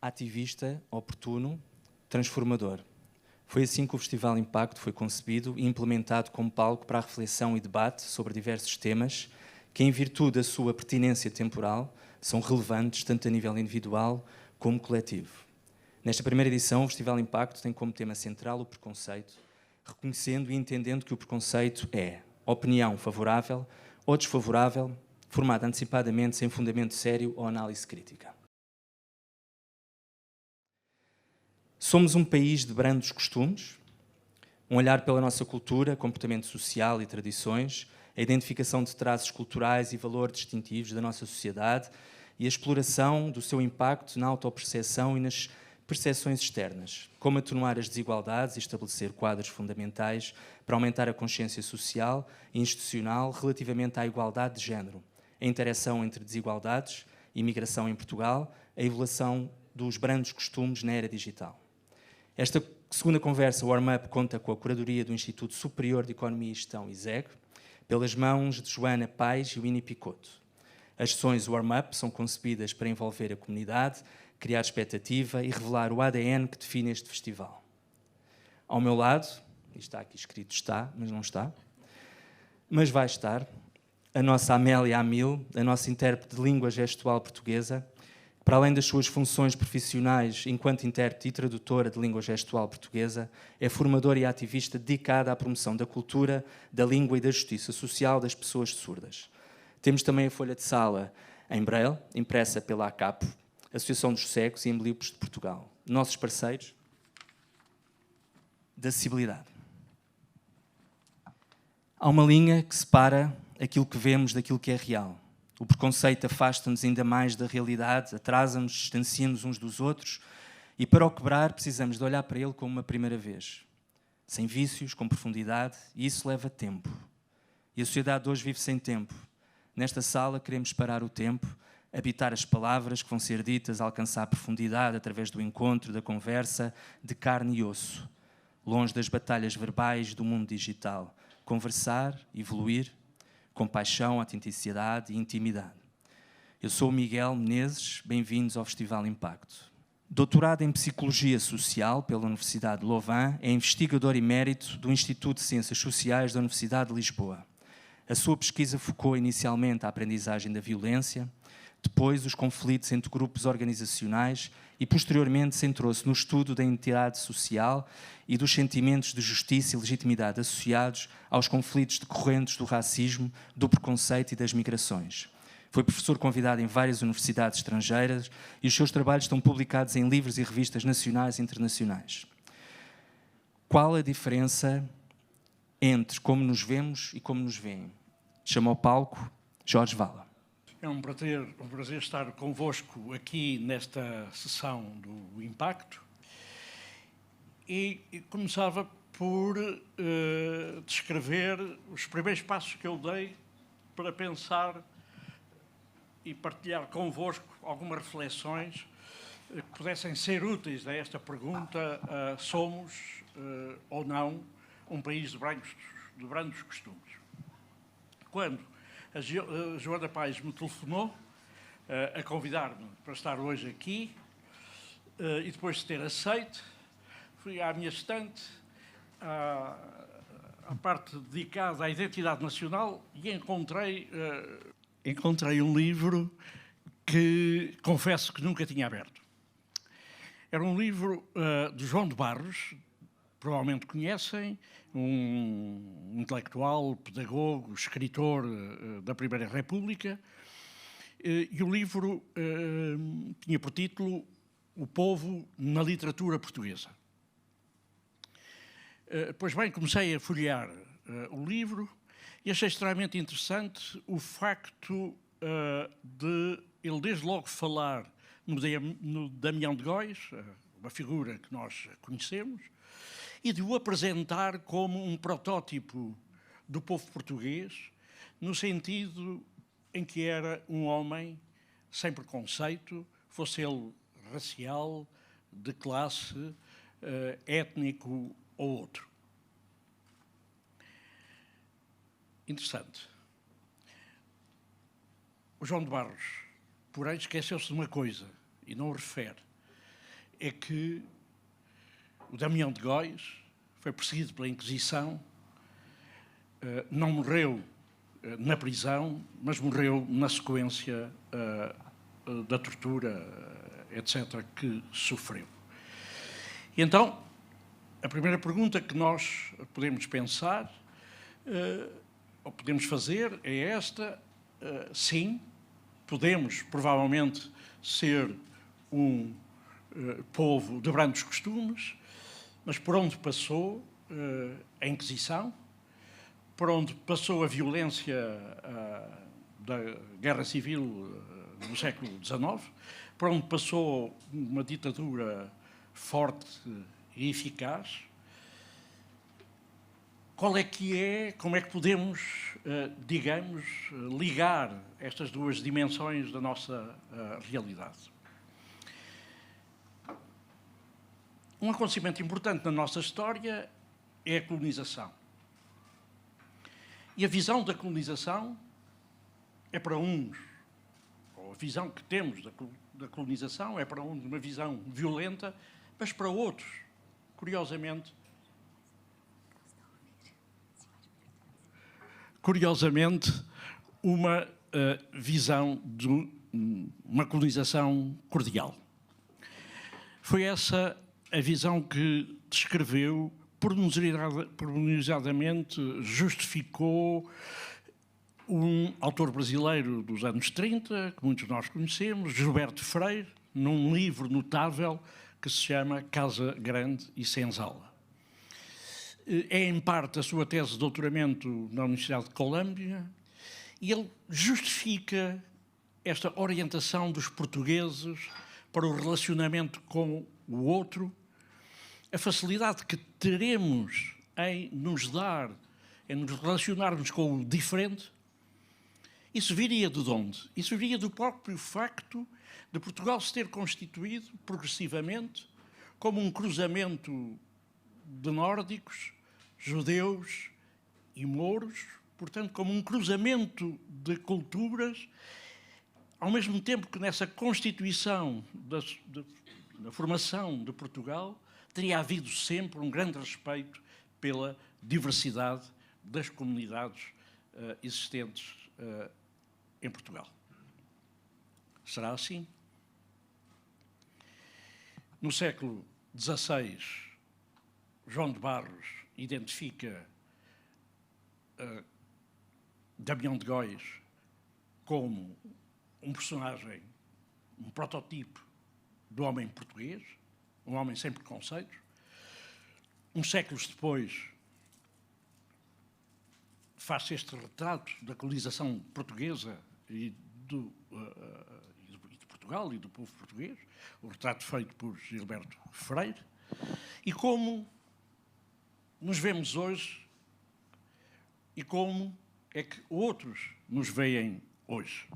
ativista, oportuno, transformador. Foi assim que o Festival Impacto foi concebido e implementado como palco para a reflexão e debate sobre diversos temas que, em virtude da sua pertinência temporal, são relevantes tanto a nível individual como coletivo. Nesta primeira edição, o Festival Impacto tem como tema central o preconceito, reconhecendo e entendendo que o preconceito é opinião favorável ou desfavorável, formada antecipadamente sem fundamento sério ou análise crítica. Somos um país de brandos costumes, um olhar pela nossa cultura, comportamento social e tradições, a identificação de traços culturais e valores distintivos da nossa sociedade e a exploração do seu impacto na autoperceção e nas percepções externas, como atenuar as desigualdades e estabelecer quadros fundamentais para aumentar a consciência social e institucional relativamente à igualdade de género, a interação entre desigualdades e migração em Portugal, a evolução dos brandos costumes na era digital. Esta segunda conversa, o Warm-Up, conta com a curadoria do Instituto Superior de Economia e Gestão, ISEG, pelas mãos de Joana Paes e Winnie Picotto. As sessões Warm-Up são concebidas para envolver a comunidade, criar expectativa e revelar o ADN que define este festival. Ao meu lado, e está aqui escrito está, mas não está, mas vai estar, a nossa Amélia Amil, a nossa intérprete de língua gestual portuguesa, para além das suas funções profissionais enquanto intérprete e tradutora de língua gestual portuguesa, é formadora e ativista dedicada à promoção da cultura, da língua e da justiça social das pessoas surdas. Temos também a folha de sala em Braille, impressa pela ACAPO, Associação dos Cegos e Embleopes de Portugal, nossos parceiros da acessibilidade. Há uma linha que separa aquilo que vemos daquilo que é real. O preconceito afasta-nos ainda mais da realidade, atrasa-nos, distancia-nos uns dos outros e, para o quebrar, precisamos de olhar para ele como uma primeira vez. Sem vícios, com profundidade, e isso leva tempo. E a sociedade de hoje vive sem tempo. Nesta sala queremos parar o tempo, habitar as palavras que vão ser ditas, alcançar profundidade através do encontro, da conversa, de carne e osso. Longe das batalhas verbais do mundo digital. Conversar, evoluir, com paixão, autenticidade e intimidade. Eu sou o Miguel Menezes, bem-vindos ao Festival Impacto. Doutorado em Psicologia Social pela Universidade de Louvain, é investigador emérito do Instituto de Ciências Sociais da Universidade de Lisboa. A sua pesquisa focou inicialmente a aprendizagem da violência, depois os conflitos entre grupos organizacionais e, posteriormente, centrou-se no estudo da identidade social e dos sentimentos de justiça e legitimidade associados aos conflitos decorrentes do racismo, do preconceito e das migrações. Foi professor convidado em várias universidades estrangeiras e os seus trabalhos estão publicados em livros e revistas nacionais e internacionais. Qual a diferença entre como nos vemos e como nos veem? Chama ao palco Jorge Vala. É um prazer estar convosco aqui nesta sessão do Impacto e começava por descrever os primeiros passos que eu dei para pensar e partilhar convosco algumas reflexões que pudessem ser úteis a esta pergunta: somos ou não um país de brandos costumes? Quando a Joana Paes me telefonou a convidar-me para estar hoje aqui e depois de ter aceito, fui à minha estante, à parte dedicada à identidade nacional e encontrei um livro que confesso que nunca tinha aberto. Era um livro de João de Barros, provavelmente conhecem, um intelectual, pedagogo, escritor da Primeira República, e o livro tinha por título O Povo na Literatura Portuguesa. Pois bem, comecei a folhear o livro e achei extremamente interessante o facto de ele desde logo falar no Damião de Góis, uma figura que nós conhecemos, e de o apresentar como um protótipo do povo português, no sentido em que era um homem sem preconceito, fosse ele racial, de classe, étnico ou outro. Interessante. O João de Barros, porém, esqueceu-se de uma coisa, e não o refere. é que o Damião de Góis foi perseguido pela Inquisição, não morreu na prisão, mas morreu na sequência da tortura, etc., que sofreu. E então, a primeira pergunta que nós podemos pensar, ou podemos fazer, é esta: sim, podemos provavelmente ser um povo de brandos costumes, mas por onde passou a Inquisição, por onde passou a violência da Guerra Civil no século XIX, por onde passou uma ditadura forte e eficaz, como é que podemos, digamos, ligar estas duas dimensões da nossa realidade? Um acontecimento importante na nossa história é a colonização. E a visão da colonização é para uns, ou a visão que temos da colonização é para uns uma visão violenta, mas para outros, curiosamente, uma visão de uma colonização cordial. Foi essa a visão que descreveu, pormenorizadamente justificou um autor brasileiro dos anos 30, que muitos de nós conhecemos, Gilberto Freire, num livro notável que se chama Casa Grande e Senzala. É, em parte, a sua tese de doutoramento na Universidade de Colômbia, e ele justifica esta orientação dos portugueses para o relacionamento com o outro, a facilidade que teremos em nos relacionarmos com o diferente. Isso viria de onde? Isso viria do próprio facto de Portugal se ter constituído progressivamente como um cruzamento de nórdicos, judeus e mouros, portanto, como um cruzamento de culturas, ao mesmo tempo que nessa constituição da formação de Portugal teria havido sempre um grande respeito pela diversidade das comunidades existentes em Portugal. Será assim? No século XVI, João de Barros identifica Damião de Góis como um personagem, um protótipo do homem português, um homem sem preconceitos. Uns séculos depois, faz-se este retrato da colonização portuguesa e de Portugal e do povo português, o retrato feito por Gilberto Freire, e como nos vemos hoje e como é que outros nos veem hoje.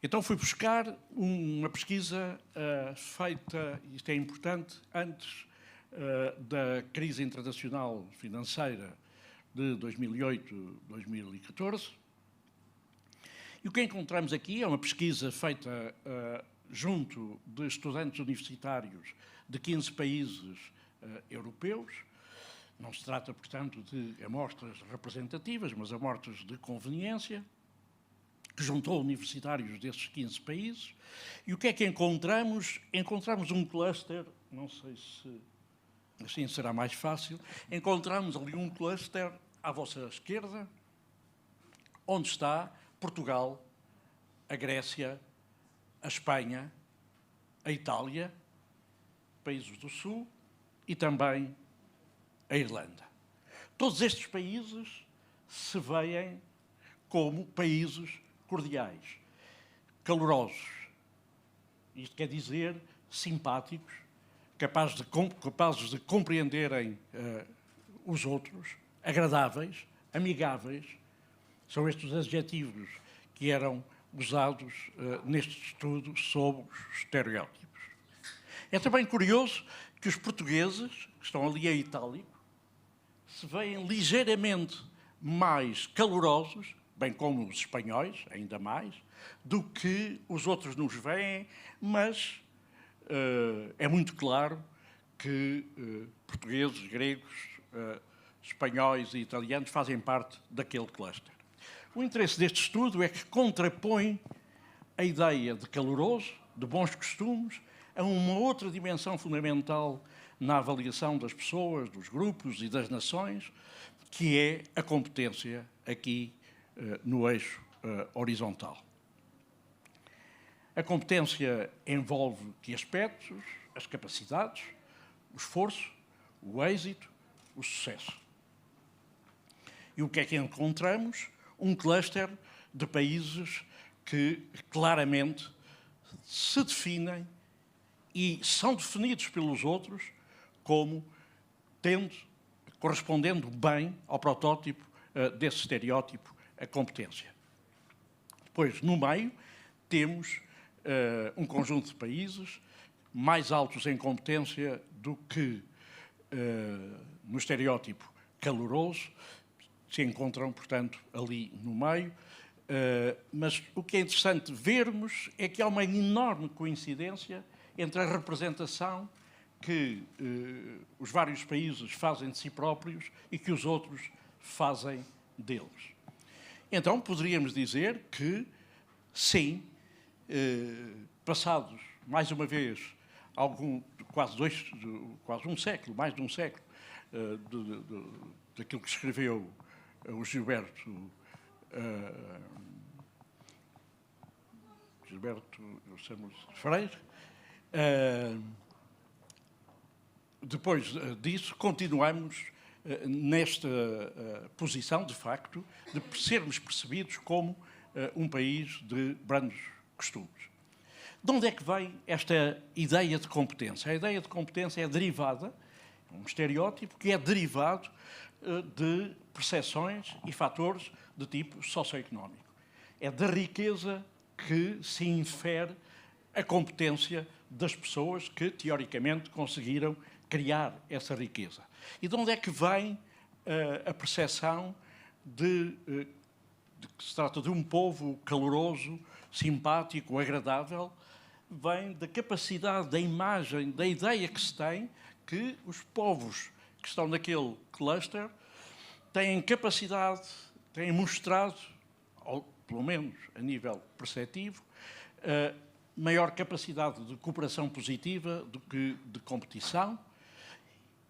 Então fui buscar uma pesquisa feita, isto é importante, antes da crise internacional financeira de 2008-2014. E o que encontramos aqui é uma pesquisa feita junto de estudantes universitários de 15 países europeus. Não se trata, portanto, de amostras representativas, mas amostras de conveniência, que juntou universitários desses 15 países. E o que é que encontramos? Encontramos um cluster, não sei se assim será mais fácil, encontramos ali um cluster à vossa esquerda, onde está Portugal, a Grécia, a Espanha, a Itália, países do Sul e também a Irlanda. Todos estes países se veem como países cordiais, calorosos. Isto quer dizer simpáticos, capazes de compreenderem os outros, agradáveis, amigáveis. São estes os adjetivos que eram usados neste estudo sobre os estereótipos. É também curioso que os portugueses, que estão ali em itálico, se veem ligeiramente mais calorosos, bem como os espanhóis, ainda mais, do que os outros nos veem, mas é muito claro que portugueses, gregos, espanhóis e italianos fazem parte daquele cluster. O interesse deste estudo é que contrapõe a ideia de caloroso, de bons costumes, a uma outra dimensão fundamental na avaliação das pessoas, dos grupos e das nações, que é a competência aqui no eixo horizontal. A competência envolve que aspectos? As capacidades, o esforço, o êxito, o sucesso. E o que é que encontramos? Um cluster de países que claramente se definem e são definidos pelos outros como correspondendo bem ao protótipo desse estereótipo, a competência. Depois, no meio, temos um conjunto de países mais altos em competência do que no estereótipo caloroso, se encontram, portanto, ali no meio. Mas o que é interessante vermos é que há uma enorme coincidência entre a representação que os vários países fazem de si próprios e que os outros fazem deles. Então, poderíamos dizer que, sim, passados, mais uma vez, quase um século, mais de um século, daquilo que escreveu o Gilberto Freire, depois disso, continuamos nesta posição, de facto, de sermos percebidos como um país de brandos costumes. De onde é que vem esta ideia de competência? A ideia de competência é derivada, um estereótipo que é derivado de percepções e fatores de tipo socioeconómico. É da riqueza que se infere a competência das pessoas que, teoricamente, conseguiram criar essa riqueza. E de onde é que vem a percepção de que se trata de um povo caloroso, simpático, agradável? Vem da capacidade, da imagem, da ideia que se tem que os povos que estão naquele cluster têm capacidade, têm mostrado, ou pelo menos a nível perceptivo, maior capacidade de cooperação positiva do que de competição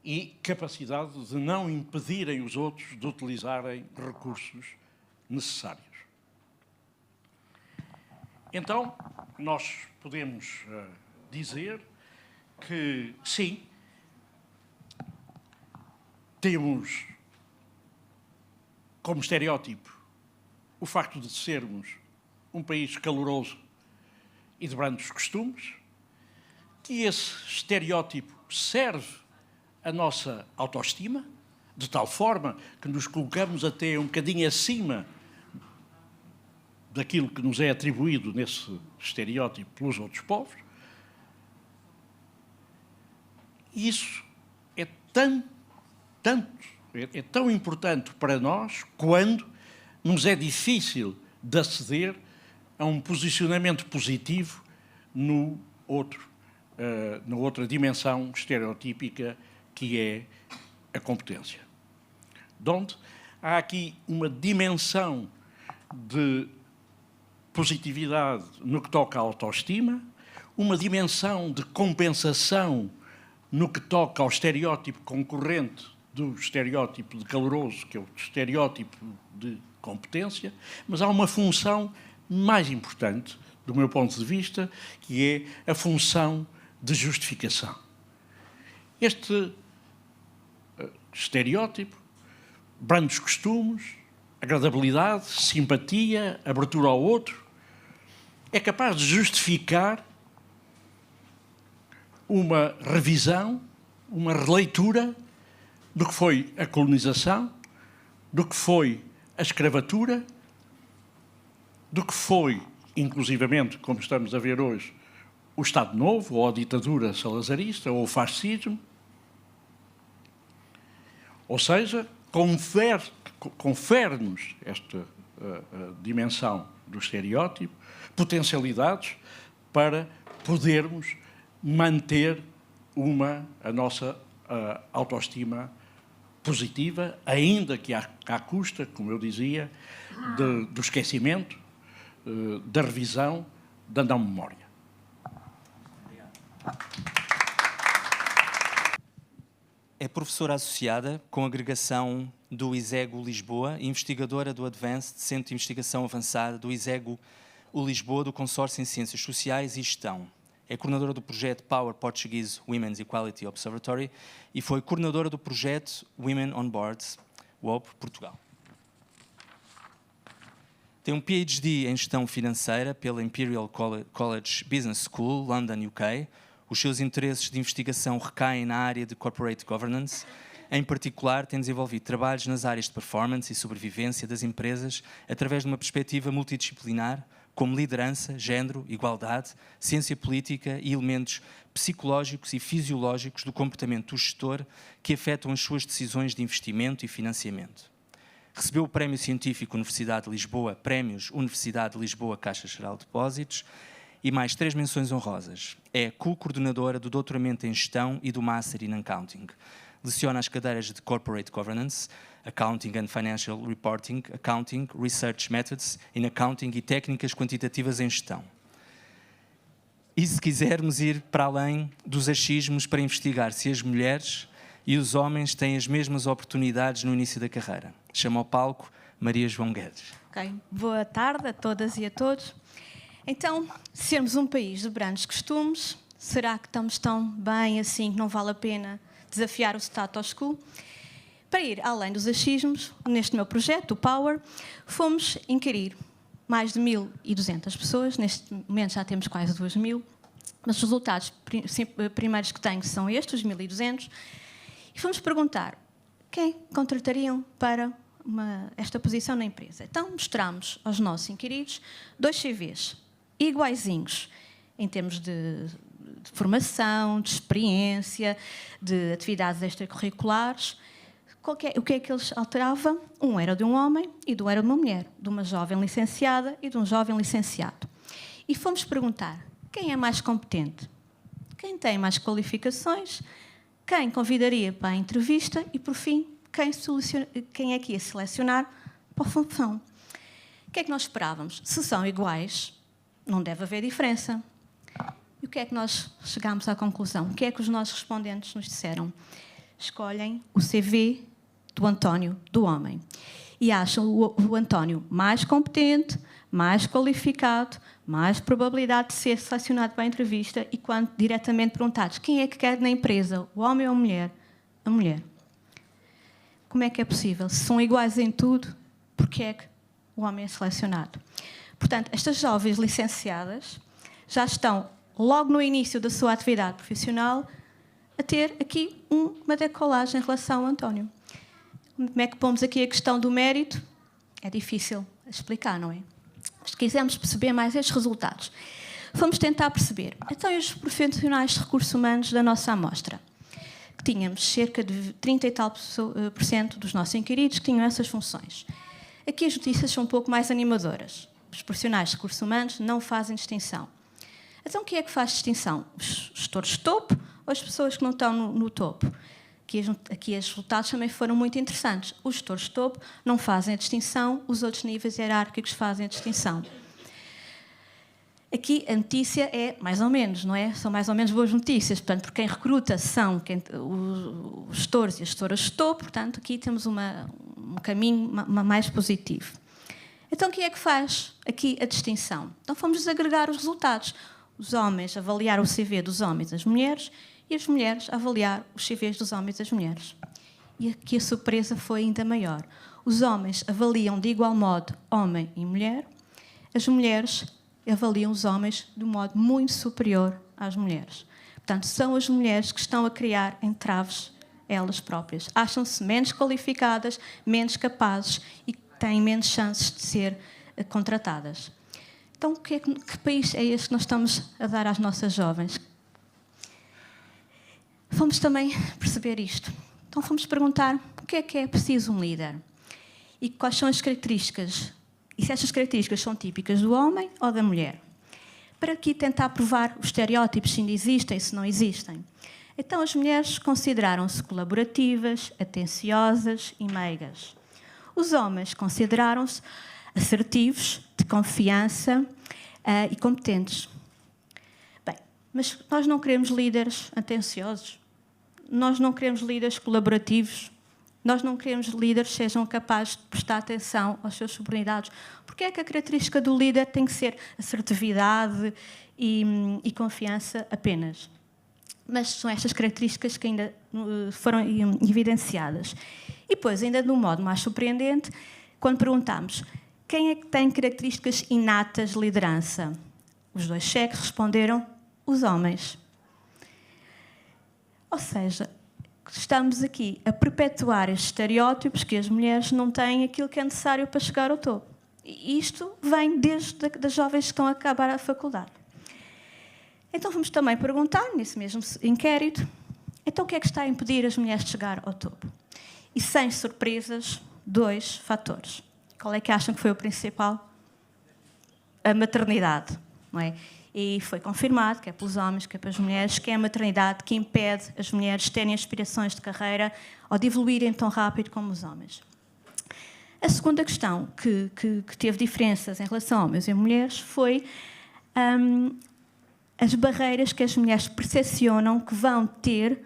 e capacidade de não impedirem os outros de utilizarem recursos necessários. Então, nós podemos dizer que, sim, temos como estereótipo o facto de sermos um país caloroso e de brandos costumes, que esse estereótipo serve a nossa autoestima, de tal forma que nos colocamos até um bocadinho acima daquilo que nos é atribuído nesse estereótipo pelos outros povos. E isso é tão importante para nós quando nos é difícil de aceder a um posicionamento positivo na outra dimensão estereotípica que é a competência. De onde há aqui uma dimensão de positividade no que toca à autoestima, uma dimensão de compensação no que toca ao estereótipo concorrente do estereótipo de caloroso, que é o estereótipo de competência, mas há uma função mais importante, do meu ponto de vista, que é a função de justificação. Este estereótipo, brandos costumes, agradabilidade, simpatia, abertura ao outro, é capaz de justificar uma revisão, uma releitura do que foi a colonização, do que foi a escravatura, do que foi, inclusivamente, como estamos a ver hoje, o Estado Novo, ou a ditadura salazarista, ou o fascismo. Ou seja, confere-nos esta dimensão do estereótipo, potencialidades para podermos manter a nossa autoestima positiva, ainda que à custa, como eu dizia, do esquecimento, da revisão, da não memória. É professora associada com agregação do ISEGO Lisboa, investigadora do Advanced Centro de Investigação Avançada do ISEGO Lisboa, do Consórcio em Ciências Sociais e Gestão. É coordenadora do projeto Power Portuguese Women's Equality Observatory e foi coordenadora do projeto Women on Boards, WOB, Portugal. Tem um PhD em Gestão Financeira pela Imperial College Business School, London, UK. Os seus interesses de investigação recaem na área de Corporate Governance. Em particular, tem desenvolvido trabalhos nas áreas de performance e sobrevivência das empresas através de uma perspectiva multidisciplinar, como liderança, género, igualdade, ciência política e elementos psicológicos e fisiológicos do comportamento do gestor que afetam as suas decisões de investimento e financiamento. Recebeu o Prémio Científico Universidade de Lisboa, Prémios Universidade de Lisboa, Caixa Geral de Depósitos e mais 3 menções honrosas. É co-coordenadora do doutoramento em Gestão e do Master in Accounting. Leciona as cadeiras de Corporate Governance, Accounting and Financial Reporting, Accounting, Research Methods in Accounting e Técnicas Quantitativas em Gestão. E se quisermos ir para além dos achismos para investigar se as mulheres e os homens têm as mesmas oportunidades no início da carreira. Chama ao palco Maria João Guedes. Okay. Boa tarde a todas e a todos. Então, sermos um país de grandes costumes, será que estamos tão bem assim que não vale a pena desafiar o status quo? Para ir além dos achismos, neste meu projeto, o Power, fomos inquirir mais de 1.200 pessoas, neste momento já temos quase 2.000, mas os resultados primeiros que tenho são estes, os 1.200, e fomos perguntar quem contratariam para esta posição na empresa. Então mostramos aos nossos inquiridos 2 CVs iguaizinhos, em termos de formação, de experiência, de atividades extracurriculares. O que é que eles alteravam? Um era de um homem e do era de uma mulher, de uma jovem licenciada e de um jovem licenciado. E fomos perguntar quem é mais competente, quem tem mais qualificações, quem convidaria para a entrevista e, por fim, quem é que ia selecionar para a função. O que é que nós esperávamos? Se são iguais, não deve haver diferença. E o que é que nós chegámos à conclusão? O que é que os nossos respondentes nos disseram? Escolhem o CV do António, do homem. E acham o António mais competente, mais qualificado, mais probabilidade de ser selecionado para a entrevista e quando diretamente perguntados quem é que quer na empresa, o homem ou a mulher? A mulher. Como é que é possível? Se são iguais em tudo, porque é que o homem é selecionado? Portanto, estas jovens licenciadas já estão, logo no início da sua atividade profissional, a ter aqui uma decolagem em relação ao António. Como é que pomos aqui a questão do mérito? É difícil explicar, não é? Mas quisemos perceber mais estes resultados. Fomos tentar perceber. Então, e os profissionais de recursos humanos da nossa amostra? Que tínhamos cerca de 30 e tal % dos nossos inquiridos que tinham essas funções. Aqui as notícias são um pouco mais animadoras. Os profissionais de recursos humanos não fazem distinção. Então, o que é que faz distinção? Os gestores de topo ou as pessoas que não estão no topo? Aqui os resultados também foram muito interessantes. Os gestores de topo não fazem a distinção, os outros níveis hierárquicos fazem a distinção. Aqui a notícia é mais ou menos, não é? São mais ou menos boas notícias. Portanto, porque quem recruta são os gestores e as gestoras de topo. Portanto, aqui temos um caminho mais positivo. Então, o que é que faz aqui a distinção? Então, fomos desagregar os resultados. Os homens avaliar o CV dos homens e das mulheres e as mulheres avaliar os CVs dos homens e das mulheres. E aqui a surpresa foi ainda maior. Os homens avaliam de igual modo homem e mulher, as mulheres avaliam os homens de um modo muito superior às mulheres. Portanto, são as mulheres que estão a criar entraves elas próprias. Acham-se menos qualificadas, menos capazes e têm menos chances de ser contratadas. Então, que país é este que nós estamos a dar às nossas jovens? Fomos também perceber isto. Então, fomos perguntar o que é preciso um líder? E quais são as características? E se estas características são típicas do homem ou da mulher? para aqui tentar provar os estereótipos, se ainda existem, se não existem. Então, as mulheres consideraram-se colaborativas, atenciosas e meigas. Os homens consideraram-se assertivos, de confiança e competentes. Bem, mas nós não queremos líderes atenciosos, nós não queremos líderes colaborativos, nós não queremos líderes que sejam capazes de prestar atenção aos seus subordinados. Porque é que a característica do líder tem que ser assertividade e confiança apenas? Mas são estas características que ainda foram evidenciadas. E depois, ainda de um modo mais surpreendente, quando perguntamos quem é que tem características inatas de liderança, os 2 cheques responderam os homens. Ou seja, estamos aqui a perpetuar estes estereótipos que as mulheres não têm aquilo que é necessário para chegar ao topo. E isto vem desde das jovens que estão a acabar a faculdade. Então vamos também perguntar, nesse mesmo inquérito, então o que é que está a impedir as mulheres de chegar ao topo? E sem surpresas, 2 fatores. Qual é que acham que foi o principal? A maternidade, não é? E foi confirmado, que é pelos homens, que é pelas mulheres, que é a maternidade que impede as mulheres de terem aspirações de carreira ou de evoluírem tão rápido como os homens. A segunda questão que teve diferenças em relação a homens e mulheres foi as barreiras que as mulheres percepcionam que vão ter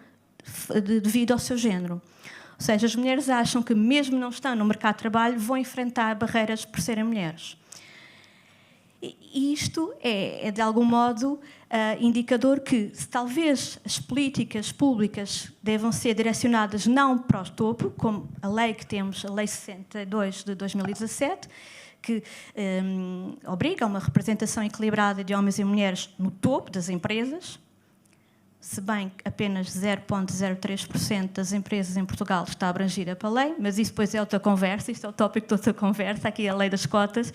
devido ao seu género. Ou seja, as mulheres acham que, mesmo não estando no mercado de trabalho, vão enfrentar barreiras por serem mulheres. E isto é de algum modo, indicador que, se talvez as políticas públicas devam ser direcionadas não para o topo, como a lei que temos, a Lei 62 de 2017, que obriga a uma representação equilibrada de homens e mulheres no topo das empresas, se bem que apenas 0,03% das empresas em Portugal está abrangida pela lei, mas isso depois é outra conversa, isso é o tópico de outra conversa, aqui é a lei das cotas.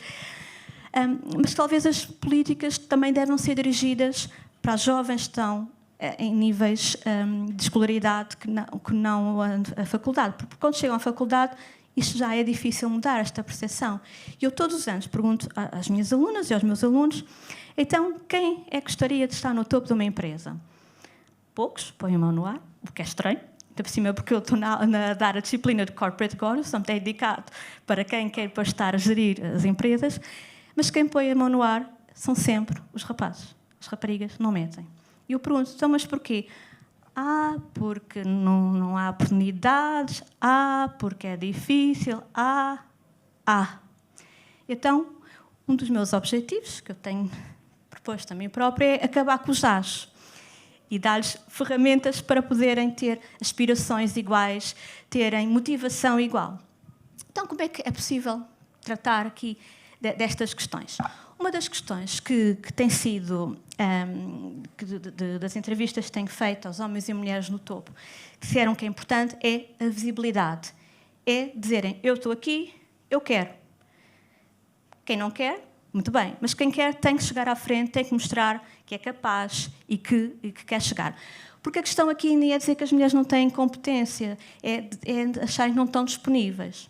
Mas talvez as políticas também devem ser dirigidas para as jovens que estão em níveis de escolaridade que não a faculdade, porque quando chegam à faculdade isto já é difícil mudar, esta percepção. E eu todos os anos pergunto às minhas alunas e aos meus alunos, então, quem é que gostaria de estar no topo de uma empresa? Poucos põem a mão no ar, o que é estranho, ainda por cima porque eu estou a dar a disciplina de Corporate Governance, portanto é dedicado para quem quer para estar a gerir as empresas, mas quem põe a mão no ar são sempre os rapazes. As raparigas não metem. E eu pergunto, então, mas porquê? Porque não há oportunidades, porque é difícil, Então, um dos meus objetivos, que eu tenho proposto a mim própria, é acabar com os As e dar-lhes ferramentas para poderem ter aspirações iguais, terem motivação igual. Então, como é que é possível tratar aqui destas questões? Uma das questões que tem sido, das entrevistas que tenho feito aos homens e mulheres no topo, que disseram que é importante, é a visibilidade. É dizerem, eu estou aqui, eu quero. Quem não quer, muito bem, mas quem quer tem que chegar à frente, tem que mostrar que é capaz e que quer chegar. Porque a questão aqui nem é dizer que as mulheres não têm competência, é achar que não estão disponíveis.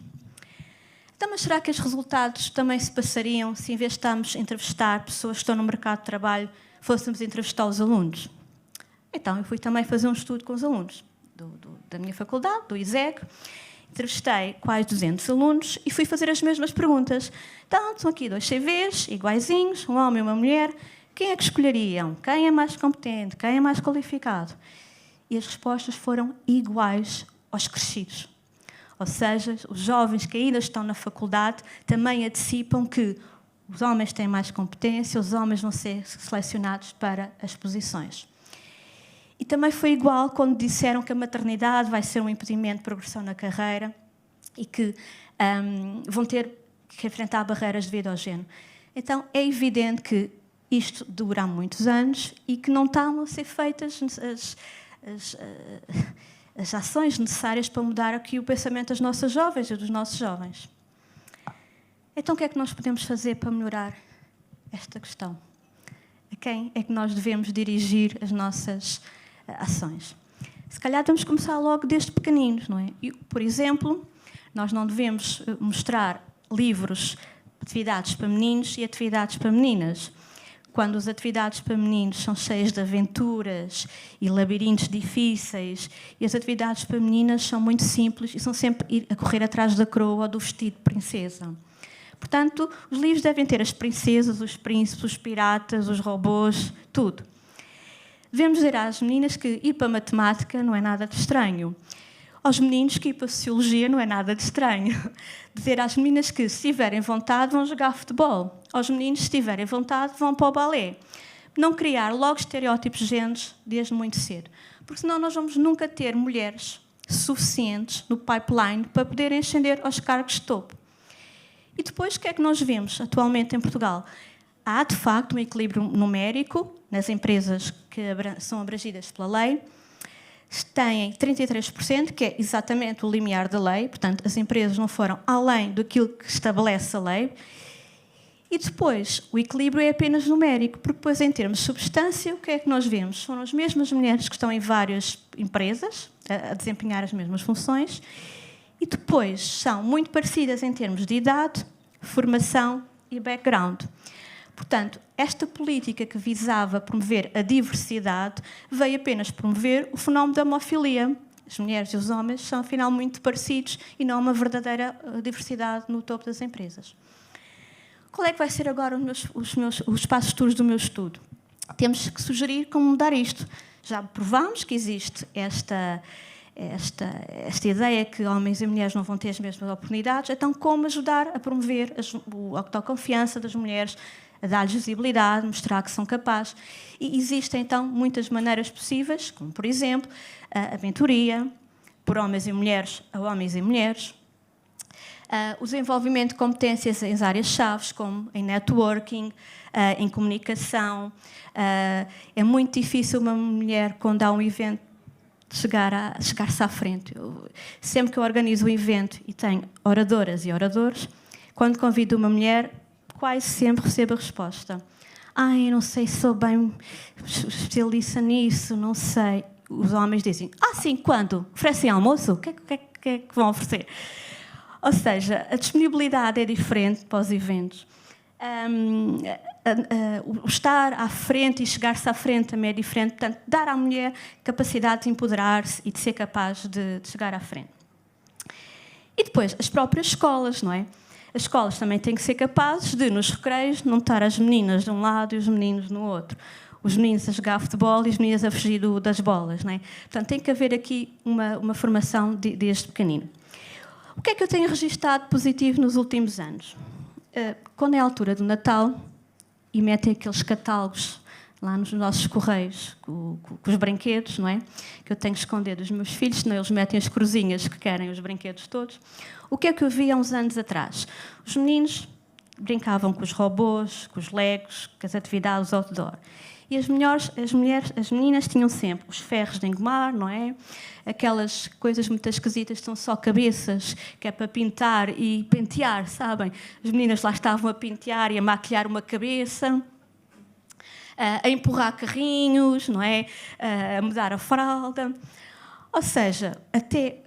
Então, mas será que os resultados também se passariam se, em vez de estarmos a entrevistar pessoas que estão no mercado de trabalho, fôssemos entrevistar os alunos? Então, eu fui também fazer um estudo com os alunos da minha faculdade, do ISEG. Entrevistei quase 200 alunos e fui fazer as mesmas perguntas. Então, estão aqui 2 CVs, iguaizinhos, um homem e uma mulher. Quem é que escolheriam? Quem é mais competente? Quem é mais qualificado? E as respostas foram iguais aos crescidos. Ou seja, os jovens que ainda estão na faculdade também antecipam que os homens têm mais competência, os homens vão ser selecionados para as posições. E também foi igual quando disseram que a maternidade vai ser um impedimento de progressão na carreira e que vão ter que enfrentar barreiras devido ao género. Então, é evidente que isto dura há muitos anos e que não estão a ser feitas as ações necessárias para mudar aqui o pensamento das nossas jovens e dos nossos jovens. Então, o que é que nós podemos fazer para melhorar esta questão? A quem é que nós devemos dirigir as nossas ações? Se calhar vamos começar logo desde pequeninos, não é? Por exemplo, nós não devemos mostrar livros, atividades para meninos e atividades para meninas. quando as atividades para meninos são cheias de aventuras e labirintos difíceis, e as atividades para meninas são muito simples e são sempre ir a correr atrás da coroa ou do vestido de princesa. Portanto, os livros devem ter as princesas, os príncipes, os piratas, os robôs, tudo. Devemos dizer às meninas que ir para a matemática não é nada de estranho. Aos meninos que ir para a sociologia não é nada de estranho. Dizer às meninas que, se tiverem vontade, vão jogar futebol. Aos meninos, se tiverem vontade, vão para o balé. Não criar logo estereótipos de géneros desde muito cedo. Porque senão nós vamos nunca ter mulheres suficientes no pipeline para poderem ascender aos cargos de topo. E depois, o que é que nós vemos atualmente em Portugal? Há, de facto, um equilíbrio numérico nas empresas que são abrangidas pela lei. Têm 33%, que é exatamente o limiar da lei, portanto, as empresas não foram além daquilo que estabelece a lei. E depois, o equilíbrio é apenas numérico, porque depois, em termos de substância, o que é que nós vemos? São as mesmas mulheres que estão em várias empresas, a desempenhar as mesmas funções, e depois são muito parecidas em termos de idade, formação e background. Portanto, esta política que visava promover a diversidade veio apenas promover o fenómeno da homofilia. As mulheres e os homens são, afinal, muito parecidos e não uma verdadeira diversidade no topo das empresas. Qual é que vai ser agora os passos futuros do meu estudo? Temos que sugerir como mudar isto. Já provámos que existe esta ideia que homens e mulheres não vão ter as mesmas oportunidades, então como ajudar a promover a autoconfiança das mulheres, a dar-lhes visibilidade, mostrar que são capazes. E existem, então, muitas maneiras possíveis, como, por exemplo, a mentoria, por homens e mulheres a homens e mulheres, o desenvolvimento de competências em áreas-chave, como em networking, em comunicação. É muito difícil uma mulher, quando há um evento, chegar-se à frente. Sempre que eu organizo um evento e tenho oradoras e oradores, quando convido uma mulher, quase sempre recebo a resposta: eu não sei se sou bem especialista nisso, não sei. Os homens dizem: sim, quando? Oferecem almoço? O que é que vão oferecer? Ou seja, a disponibilidade é diferente para os eventos. O estar à frente e chegar-se à frente também é diferente. Portanto, dar à mulher capacidade de empoderar-se e de ser capaz de chegar à frente. E depois, as próprias escolas, não é? As escolas também têm que ser capazes de, nos recreios, não estar as meninas de um lado e os meninos no outro. Os meninos a jogar futebol e as meninas a fugir das bolas, não é? Portanto, tem que haver aqui uma formação desde pequenino. O que é que eu tenho registado positivo nos últimos anos? Quando é a altura do Natal e metem aqueles catálogos lá nos nossos correios com os brinquedos, não é? Que eu tenho que esconder dos meus filhos, senão eles metem as cruzinhas que querem os brinquedos todos. O que é que eu vi há uns anos atrás? Os meninos brincavam com os robôs, com os legos, com as atividades outdoor. E as meninas tinham sempre os ferros de engomar, não é? Aquelas coisas muito esquisitas que são só cabeças, que é para pintar e pentear, sabem? As meninas lá estavam a pentear e a maquilhar uma cabeça, a empurrar carrinhos, não é? A mudar a fralda. Ou seja, até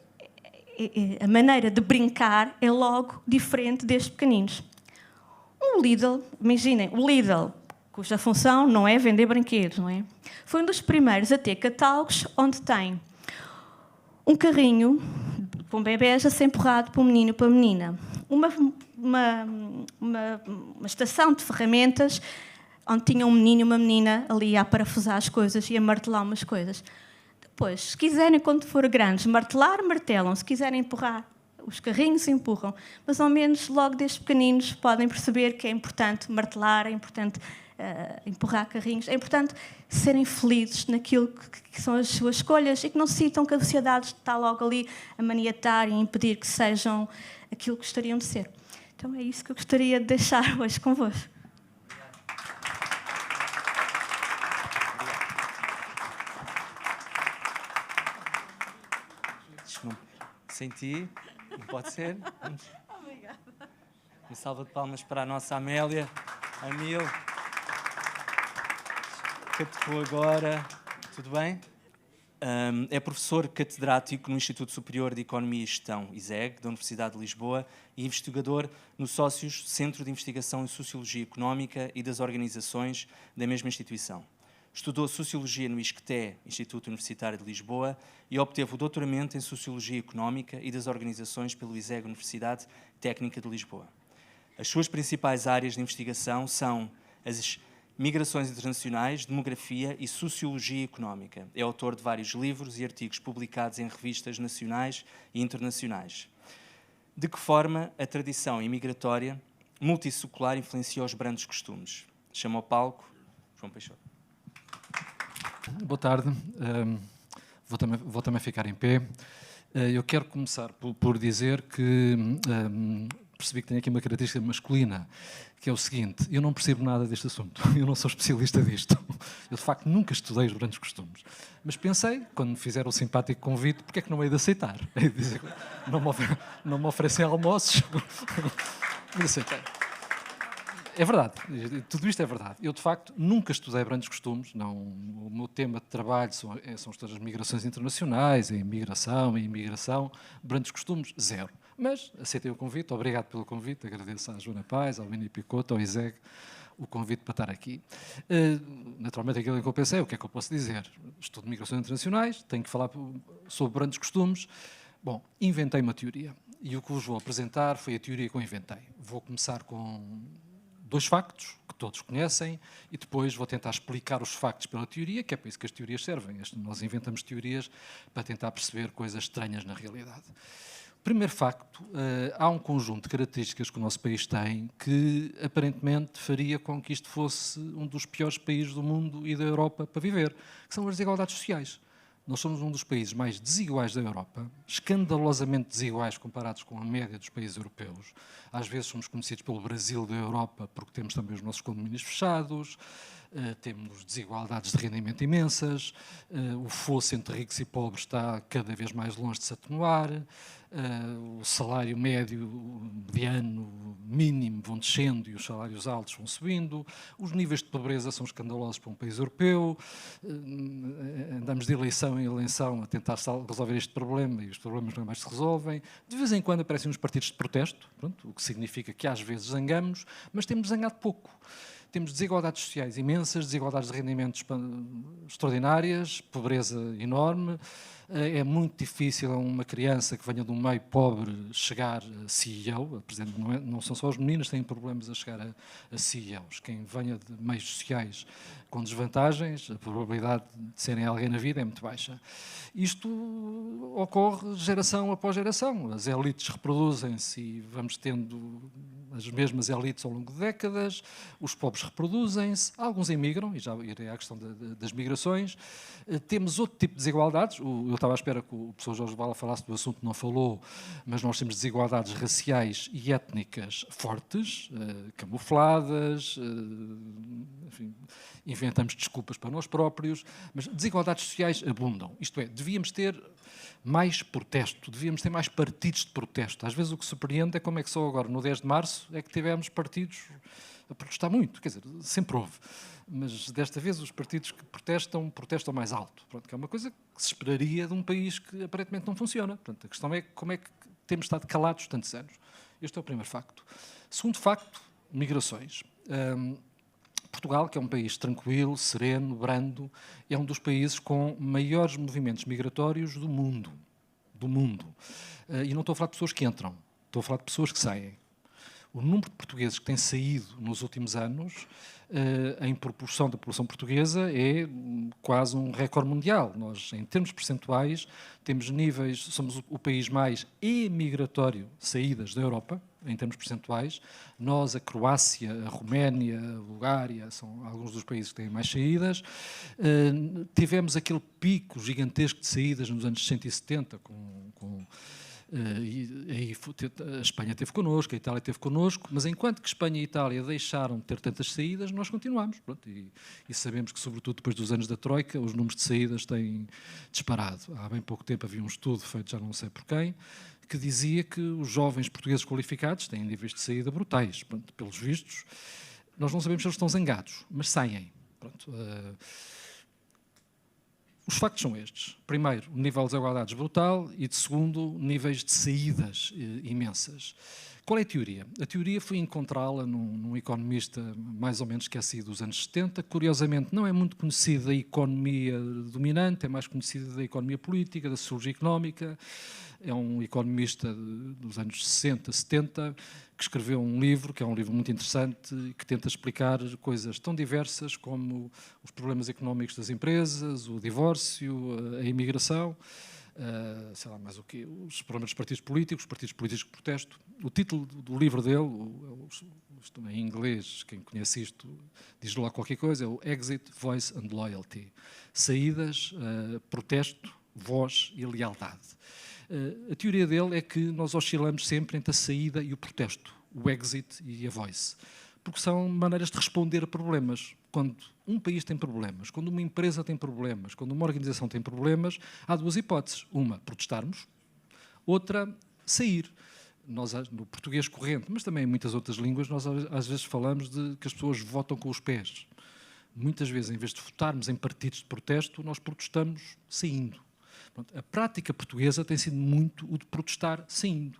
a maneira de brincar é logo diferente destes pequeninos. O Lidl, imaginem, o Lidl, cuja função não é vender brinquedos, não é? Foi um dos primeiros a ter catálogos onde tem um carrinho com bebés a ser empurrado por um menino e para a menina. Uma estação de ferramentas onde tinha um menino e uma menina ali a parafusar as coisas e a martelar umas coisas. Depois, se quiserem, quando forem grandes, martelar, martelam. Se quiserem empurrar os carrinhos, empurram. Mas, ao menos, logo desde pequeninos, podem perceber que é importante martelar, é importante empurrar carrinhos, é importante serem felizes naquilo que são as suas escolhas e que não sintam que a sociedade está logo ali a maniatar e a impedir que sejam aquilo que gostariam de ser. Então é isso que eu gostaria de deixar hoje convosco. Sem ti, não pode ser. Obrigada. Uma salva de palmas para a nossa Amélia, a Mil. Que tocou agora. Tudo bem? É professor catedrático no Instituto Superior de Economia e Gestão, ISEG, da Universidade de Lisboa, e investigador no Sócios Centro de Investigação em Sociologia Económica e das Organizações da mesma instituição. Estudou Sociologia no ISCTE, Instituto Universitário de Lisboa, e obteve o doutoramento em Sociologia Económica e das Organizações pelo ISEG Universidade Técnica de Lisboa. As suas principais áreas de investigação são as migrações internacionais, demografia e sociologia económica. É autor de vários livros e artigos publicados em revistas nacionais e internacionais. De que forma a tradição imigratória multissecular influencia os brandos costumes? Chama ao palco João Peixoto. Boa tarde. Vou também ficar em pé. Eu quero começar por dizer que percebi que tenho aqui uma característica masculina, que é o seguinte: eu não percebo nada deste assunto, eu não sou especialista disto. Eu, de facto, nunca estudei os brandos costumes. Mas pensei, quando me fizeram o simpático convite, porque é que não hei de aceitar? Hei de dizer, não me oferecem almoços. Mas aceitei. É verdade, tudo isto é verdade. Eu, de facto, nunca estudei brandos costumes. Não, o meu tema de trabalho são todas as migrações internacionais, a imigração, brandos costumes, zero. Mas aceitei o convite, obrigado pelo convite, agradeço à Joana Paz, ao Vini Picotto, ao ISEG, o convite para estar aqui. Naturalmente, aquilo que eu pensei, o que é que eu posso dizer? Estudo migrações internacionais, tenho que falar sobre brandos costumes. Bom, inventei uma teoria, e o que vos vou apresentar foi a teoria que eu inventei. Vou começar com 2 factos, que todos conhecem, e depois vou tentar explicar os factos pela teoria, que é para isso que as teorias servem. Nós inventamos teorias para tentar perceber coisas estranhas na realidade. Primeiro facto, há um conjunto de características que o nosso país tem que aparentemente faria com que isto fosse um dos piores países do mundo e da Europa para viver, que são as desigualdades sociais. Nós somos um dos países mais desiguais da Europa, escandalosamente desiguais comparados com a média dos países europeus. Às vezes somos conhecidos pelo Brasil da Europa porque temos também os nossos condomínios fechados, temos desigualdades de rendimento imensas, o fosso entre ricos e pobres está cada vez mais longe de se atenuar, o salário médio, mediano, mínimo vão descendo e os salários altos vão subindo, os níveis de pobreza são escandalosos para um país europeu, andamos de eleição em eleição a tentar resolver este problema e os problemas não mais se resolvem. De vez em quando aparecem uns partidos de protesto, pronto, o que significa que às vezes zangamos, mas temos zangado pouco. Temos desigualdades sociais imensas, desigualdades de rendimentos extraordinárias, pobreza enorme. É muito difícil a uma criança que venha de um meio pobre chegar a CEO. Por exemplo, não são só os meninos que têm problemas a chegar a CEOs. Quem venha de meios sociais com desvantagens, a probabilidade de serem alguém na vida é muito baixa. Isto ocorre geração após geração. As elites reproduzem-se e vamos tendo as mesmas elites ao longo de décadas, os pobres reproduzem-se, alguns emigram, e já irei à questão das migrações. Temos outro tipo de desigualdades. Eu estava à espera que o professor Jorge Bala falasse do assunto, não falou, mas nós temos desigualdades raciais e étnicas fortes, camufladas, enfim, inventamos desculpas para nós próprios, mas desigualdades sociais abundam. Isto é, devíamos ter mais protesto, devíamos ter mais partidos de protesto. Às vezes o que surpreende é como é que só agora, no 10 de março, é que tivemos partidos a protestar muito, quer dizer, sempre houve. Mas desta vez os partidos que protestam mais alto. Pronto, que é uma coisa que se esperaria de um país que aparentemente não funciona. Portanto, a questão é como é que temos estado calados tantos anos. Este é o primeiro facto. Segundo facto, migrações. Portugal, que é um país tranquilo, sereno, brando, é um dos países com maiores movimentos migratórios do mundo. E não estou a falar de pessoas que entram, estou a falar de pessoas que saem. O número de portugueses que têm saído nos últimos anos, em proporção da população portuguesa, é quase um recorde mundial. Nós, em termos percentuais, temos níveis, somos o país mais emigratório de saídas da Europa, em termos percentuais. Nós, a Croácia, a Roménia, a Bulgária, são alguns dos países que têm mais saídas. Tivemos aquele pico gigantesco de saídas nos anos 60 e 70, a Espanha esteve connosco, a Itália esteve connosco, mas enquanto que Espanha e Itália deixaram de ter tantas saídas, nós continuamos. Pronto, e sabemos que, sobretudo depois dos anos da Troika, os números de saídas têm disparado. Há bem pouco tempo havia um estudo feito, já não sei por quem, que dizia que os jovens portugueses qualificados têm níveis de saída brutais. Pronto, pelos vistos, nós não sabemos se eles estão zangados, mas saem. Pronto, Os factos são estes. Primeiro, o nível de desigualdades brutal e, de segundo, níveis de saídas imensas. Qual é a teoria? A teoria foi encontrá-la num economista mais ou menos esquecido dos anos 70. Curiosamente, não é muito conhecido da economia dominante, é mais conhecido da economia política, da sociologia económica. É um economista dos anos 60, 70, que escreveu um livro, que é um livro muito interessante, que tenta explicar coisas tão diversas como os problemas económicos das empresas, o divórcio, a imigração, sei lá mais o quê, os problemas dos partidos políticos, os partidos políticos de protesto. O título do livro dele, isto em inglês, quem conhece isto, diz lá qualquer coisa, é o Exit, Voice and Loyalty. Saídas, protesto, voz e lealdade. A teoria dele é que nós oscilamos sempre entre a saída e o protesto, o exit e a voice, porque são maneiras de responder a problemas. Quando um país tem problemas, quando uma empresa tem problemas, quando uma organização tem problemas, há duas hipóteses. Uma, protestarmos, outra, sair. Nós, no português corrente, mas também em muitas outras línguas, nós às vezes falamos de que as pessoas votam com os pés. Muitas vezes, em vez de votarmos em partidos de protesto, nós protestamos saindo. A prática portuguesa tem sido muito o de protestar saindo.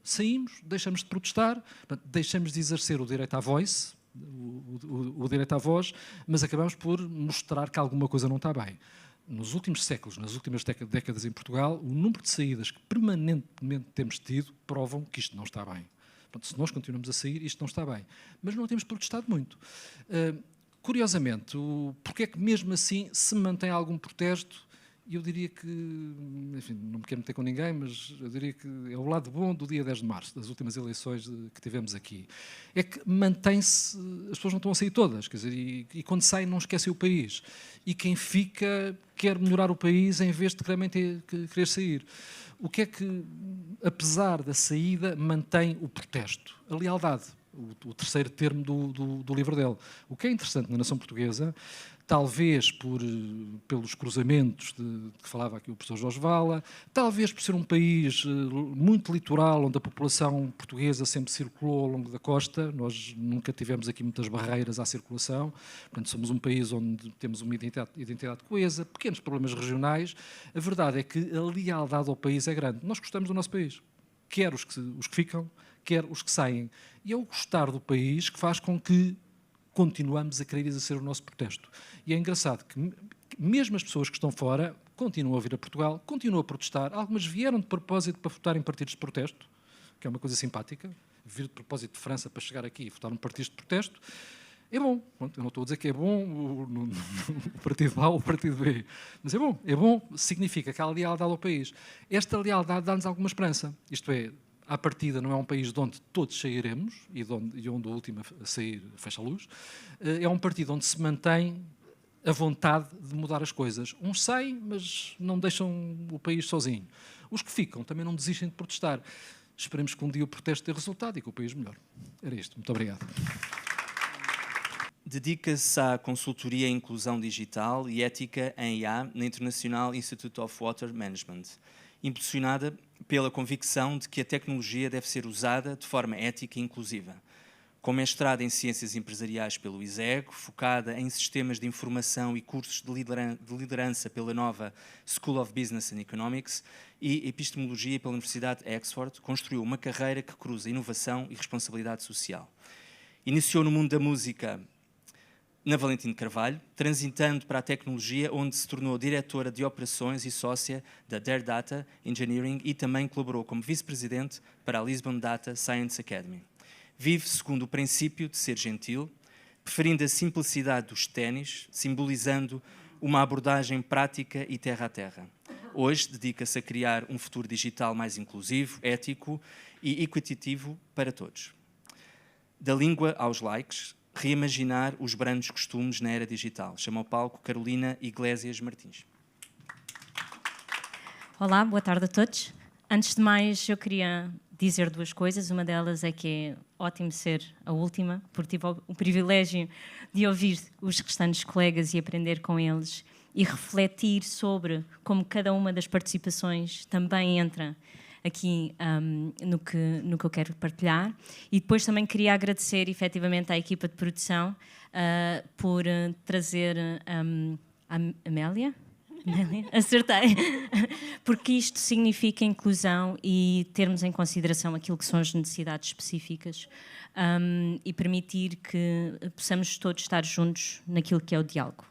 Saímos, deixamos de protestar, deixamos de exercer o direito à voice, o direito à voz, mas acabamos por mostrar que alguma coisa não está bem. Nos últimos séculos, nas últimas décadas em Portugal, o número de saídas que permanentemente temos tido provam que isto não está bem. Se nós continuamos a sair, isto não está bem. Mas não temos protestado muito. Curiosamente, porque é que mesmo assim se mantém algum protesto? Eu diria que, enfim, não me quero meter com ninguém, mas eu diria que é o lado bom do dia 10 de março, das últimas eleições que tivemos aqui. É que mantém-se, as pessoas não estão a sair todas, quer dizer, e quando saem não esquecem o país. E quem fica quer melhorar o país em vez de realmente querer sair. O que é que, apesar da saída, mantém o protesto? A lealdade. O terceiro termo do livro dele. O que é interessante na nação portuguesa, talvez pelos cruzamentos que falava aqui o professor Jorge Vala, talvez por ser um país muito litoral, onde a população portuguesa sempre circulou ao longo da costa, nós nunca tivemos aqui muitas barreiras à circulação, portanto somos um país onde temos uma identidade coesa, pequenos problemas regionais. A verdade é que a lealdade ao país é grande. Nós gostamos do nosso país, quer os que ficam, quer os que saem. E é o gostar do país que faz com que continuamos a querer exercer o nosso protesto. E é engraçado que mesmo as pessoas que estão fora continuam a vir a Portugal, continuam a protestar. Algumas vieram de propósito para votar em partidos de protesto, que é uma coisa simpática, vir de propósito de França para chegar aqui e votar num partido de protesto. É bom. Eu não estou a dizer que é bom o partido A ou o partido B, mas é bom. É bom, significa que há lealdade ao país. Esta lealdade dá-nos alguma esperança. Isto é, à partida não é um país de onde todos sairemos e onde o último a sair fecha a luz. É um partido onde se mantém a vontade de mudar as coisas. Uns saem, mas não deixam o país sozinho. Os que ficam também não desistem de protestar. Esperemos que um dia o protesto dê resultado e que o país melhore. Era isto. Muito obrigado. Dedica-se à consultoria em inclusão digital e ética em IA na International Institute of Water Management, impulsionada pela convicção de que a tecnologia deve ser usada de forma ética e inclusiva. Com mestrado em Ciências Empresariais pelo ISEG, focada em sistemas de informação e cursos de liderança pela nova School of Business and Economics e epistemologia pela Universidade de Oxford, construiu uma carreira que cruza inovação e responsabilidade social. Iniciou no mundo da música na Valentim de Carvalho, transitando para a tecnologia, onde se tornou diretora de operações e sócia da Dare Data Engineering e também colaborou como vice-presidente para a Lisbon Data Science Academy. Vive segundo o princípio de ser gentil, preferindo a simplicidade dos ténis, simbolizando uma abordagem prática e terra a terra. Hoje dedica-se a criar um futuro digital mais inclusivo, ético e equitativo para todos. Da língua aos likes, reimaginar os brandos costumes na era digital. Chama ao palco Carolina Iglesias Martins. Olá, boa tarde a todos. Antes de mais, eu queria dizer duas coisas. Uma delas é que é ótimo ser a última, porque tive o privilégio de ouvir os restantes colegas e aprender com eles e refletir sobre como cada uma das participações também entra aqui no que eu quero partilhar. E depois também queria agradecer efetivamente à equipa de produção por trazer a Amélia. Acertei. Porque isto significa inclusão e termos em consideração aquilo que são as necessidades específicas, e permitir que possamos todos estar juntos naquilo que é o diálogo.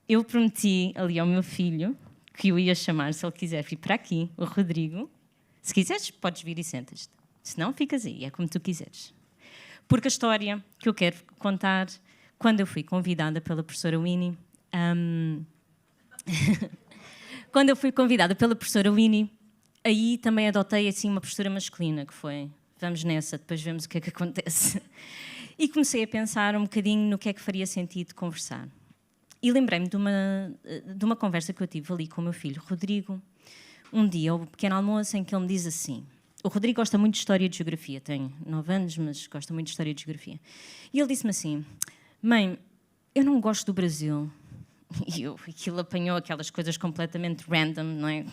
Eu prometi ali ao meu filho que eu ia chamar, se ele quiser vir para aqui, o Rodrigo. Se quiseres, podes vir e sentas-te. Se não, ficas aí, é como tu quiseres. Porque a história que eu quero contar, quando eu fui convidada pela professora Winnie, quando eu fui convidada pela professora Winnie, aí também adotei assim uma postura masculina, que foi, vamos nessa, depois vemos o que é que acontece. E comecei a pensar um bocadinho no que é que faria sentido conversar. E lembrei-me de uma conversa que eu tive ali com o meu filho, Rodrigo, um dia, ao pequeno almoço, em que ele me diz assim... O Rodrigo gosta muito de História e de Geografia, tem 9 anos, mas gosta muito de História e de Geografia. E ele disse-me assim, mãe, eu não gosto do Brasil. E aquilo apanhou aquelas coisas completamente random, não é?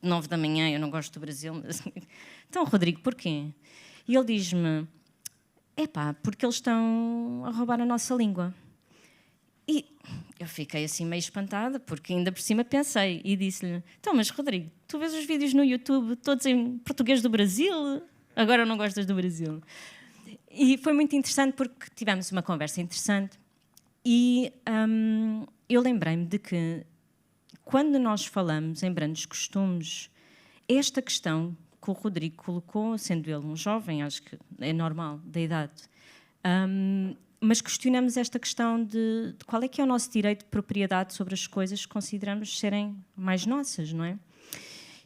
9 da manhã, eu não gosto do Brasil. Mas... Então, Rodrigo, porquê? E ele diz-me, porque eles estão a roubar a nossa língua. E eu fiquei assim meio espantada, porque ainda por cima pensei e disse-lhe, então, mas Rodrigo, tu vês os vídeos no YouTube todos em português do Brasil? Agora não gostas do Brasil? E foi muito interessante porque tivemos uma conversa interessante e eu lembrei-me de que quando nós falamos em brandos costumes, esta questão que o Rodrigo colocou, sendo ele um jovem, acho que é normal, da idade, mas questionamos esta questão de qual é que é o nosso direito de propriedade sobre as coisas que consideramos serem mais nossas, não é?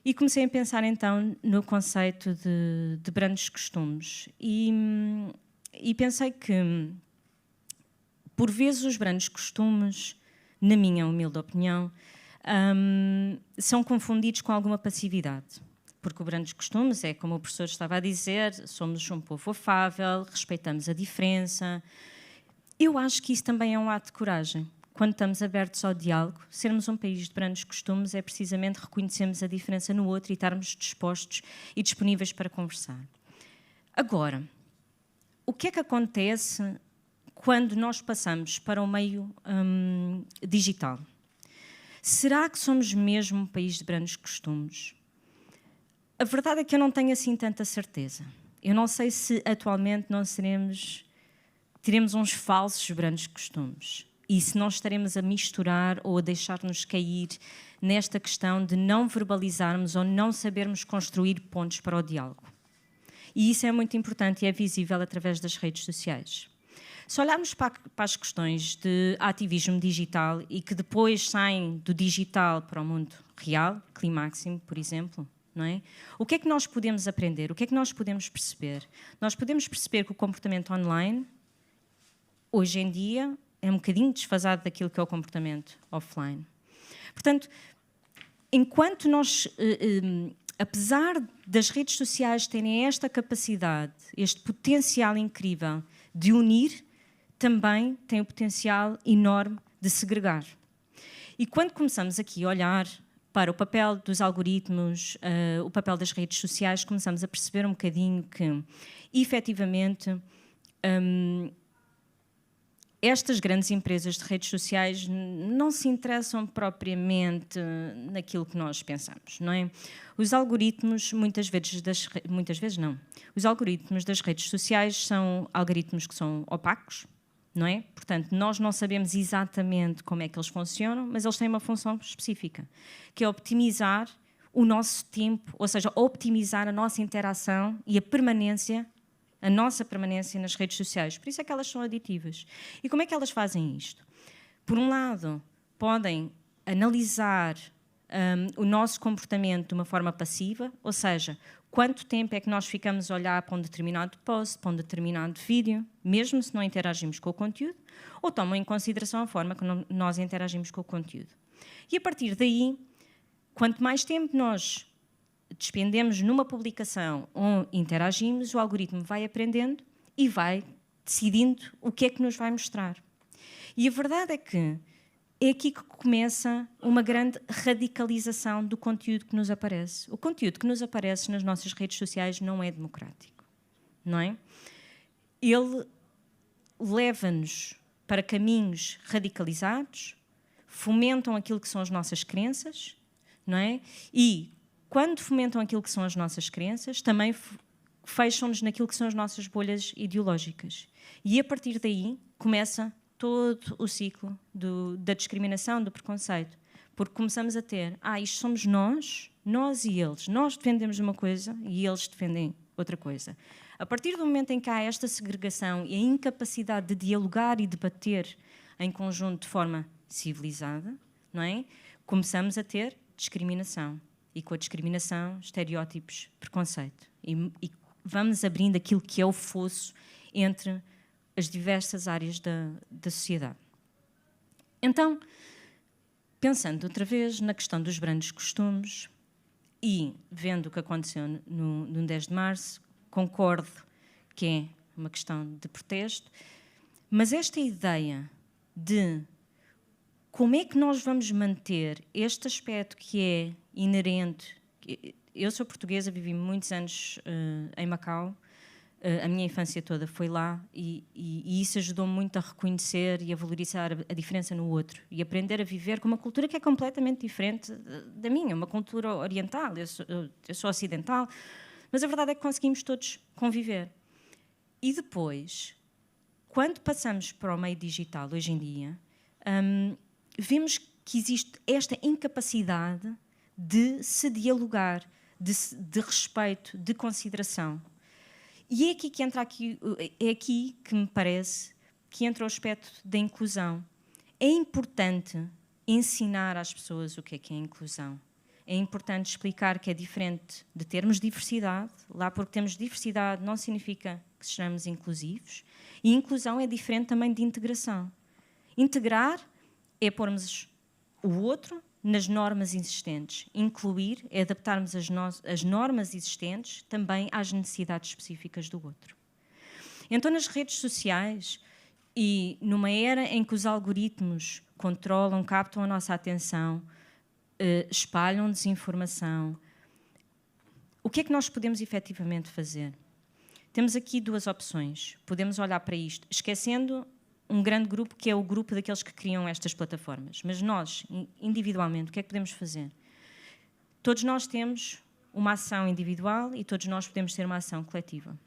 E comecei a pensar então no conceito de brandos costumes e pensei que, por vezes, os brandos costumes, na minha humilde opinião, são confundidos com alguma passividade. Porque o brandos costumes é, como o professor estava a dizer, somos um povo afável, respeitamos a diferença. Eu acho que isso também é um ato de coragem. Quando estamos abertos ao diálogo, sermos um país de brandos costumes é precisamente reconhecermos a diferença no outro e estarmos dispostos e disponíveis para conversar. Agora, o que é que acontece quando nós passamos para o meio digital? Será que somos mesmo um país de brandos costumes? A verdade é que eu não tenho assim tanta certeza. Eu não sei se atualmente não teremos uns falsos brandos costumes. E se não estaremos a misturar ou a deixar-nos cair nesta questão de não verbalizarmos ou não sabermos construir pontos para o diálogo. E isso é muito importante e é visível através das redes sociais. Se olharmos para as questões de ativismo digital e que depois saem do digital para o mundo real, Climáximo, por exemplo, não é? O que é que nós podemos aprender? O que é que nós podemos perceber? Nós podemos perceber que o comportamento online, hoje em dia, é um bocadinho desfasado daquilo que é o comportamento offline. Portanto, enquanto nós, apesar das redes sociais terem esta capacidade, este potencial incrível de unir, também tem o potencial enorme de segregar. E quando começamos aqui a olhar para o papel dos algoritmos, o papel das redes sociais, começamos a perceber um bocadinho que, efetivamente, estas grandes empresas de redes sociais não se interessam propriamente naquilo que nós pensamos, não é? Os algoritmos, muitas vezes não. Os algoritmos das redes sociais são algoritmos que são opacos, não é? Portanto, nós não sabemos exatamente como é que eles funcionam, mas eles têm uma função específica, que é optimizar o nosso tempo, ou seja, optimizar a nossa interação e a nossa permanência nas redes sociais. Por isso é que elas são aditivas. E como é que elas fazem isto? Por um lado, podem analisar o nosso comportamento de uma forma passiva, ou seja, quanto tempo é que nós ficamos a olhar para um determinado post, para um determinado vídeo, mesmo se não interagimos com o conteúdo, ou tomam em consideração a forma que nós interagimos com o conteúdo. E a partir daí, quanto mais tempo nós despendemos numa publicação ou interagimos, o algoritmo vai aprendendo e vai decidindo o que é que nos vai mostrar. E a verdade é que é aqui que começa uma grande radicalização do conteúdo que nos aparece. O conteúdo que nos aparece nas nossas redes sociais não é democrático, não é? Ele leva-nos para caminhos radicalizados, fomentam aquilo que são as nossas crenças, não é? E, quando fomentam aquilo que são as nossas crenças, também fecham-nos naquilo que são as nossas bolhas ideológicas. E, a partir daí, começa todo o ciclo da discriminação, do preconceito. Porque começamos a ter, isto somos nós e eles. Nós defendemos uma coisa e eles defendem outra coisa. A partir do momento em que há esta segregação e a incapacidade de dialogar e debater em conjunto de forma civilizada, não é? Começamos a ter discriminação. E com a discriminação, estereótipos, preconceito. E vamos abrindo aquilo que é o fosso entre as diversas áreas da sociedade. Então, pensando outra vez na questão dos brandos costumes e vendo o que aconteceu no 10 de março, concordo que é uma questão de protesto, mas esta ideia de como é que nós vamos manter este aspecto que é inerente... Eu sou portuguesa, vivi muitos anos em Macau, a minha infância toda foi lá e isso ajudou muito a reconhecer e a valorizar a diferença no outro e aprender a viver com uma cultura que é completamente diferente da minha, uma cultura oriental, eu sou ocidental, mas a verdade é que conseguimos todos conviver. E depois, quando passamos para o meio digital, hoje em dia, vemos que existe esta incapacidade de se dialogar, de respeito, de consideração. E é aqui que me parece que entra o aspecto da inclusão. É importante ensinar às pessoas o que é a inclusão. É importante explicar que é diferente de termos diversidade. Lá porque temos diversidade não significa que sejamos inclusivos. E inclusão é diferente também de integração. Integrar é pormos o outro nas normas existentes. Incluir é adaptarmos as normas existentes também às necessidades específicas do outro. Então, nas redes sociais e numa era em que os algoritmos controlam, captam a nossa atenção, espalham desinformação, o que é que nós podemos efetivamente fazer? Temos aqui duas opções. Podemos olhar para isto, esquecendo um grande grupo, que é o grupo daqueles que criam estas plataformas. Mas nós, individualmente, o que é que podemos fazer? Todos nós temos uma ação individual e todos nós podemos ter uma ação coletiva.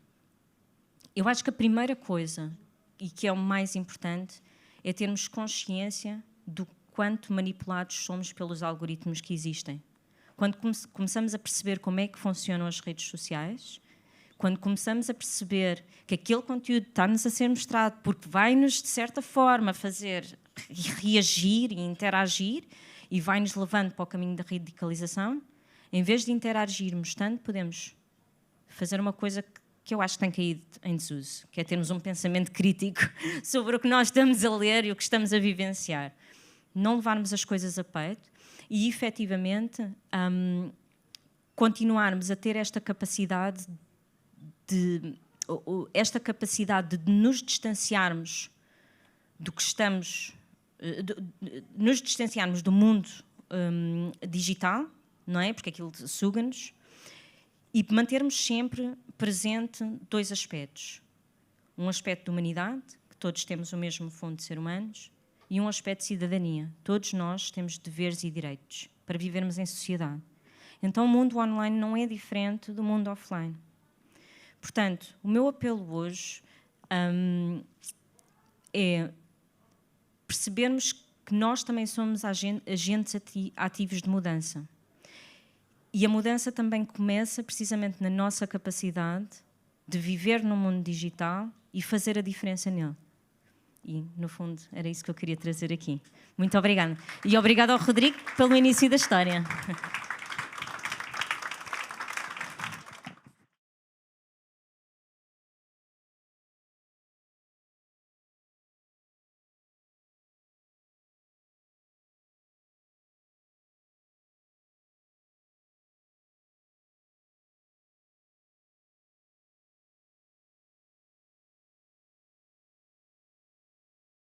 Eu acho que a primeira coisa, e que é o mais importante, é termos consciência do quanto manipulados somos pelos algoritmos que existem. Quando começamos a perceber como é que funcionam as redes sociais, quando começamos a perceber que aquele conteúdo está-nos a ser mostrado porque vai-nos, de certa forma, fazer reagir e interagir e vai-nos levando para o caminho da radicalização, em vez de interagirmos tanto, podemos fazer uma coisa que eu acho que tem caído em desuso, que é termos um pensamento crítico sobre o que nós estamos a ler e o que estamos a vivenciar. Não levarmos as coisas a peito e, efetivamente, continuarmos a ter esta capacidade de nos distanciarmos do que estamos, nos distanciarmos do mundo digital, não é? Porque aquilo suga-nos, e mantermos sempre presente dois aspectos. Um aspecto de humanidade, que todos temos o mesmo fundo de ser humanos, e um aspecto de cidadania. Todos nós temos deveres e direitos para vivermos em sociedade. Então o mundo online não é diferente do mundo offline. Portanto, o meu apelo hoje é percebermos que nós também somos agentes ativos de mudança. E a mudança também começa precisamente na nossa capacidade de viver no mundo digital e fazer a diferença nele. E, no fundo, era isso que eu queria trazer aqui. Muito obrigada. E obrigada ao Rodrigo pelo início da história.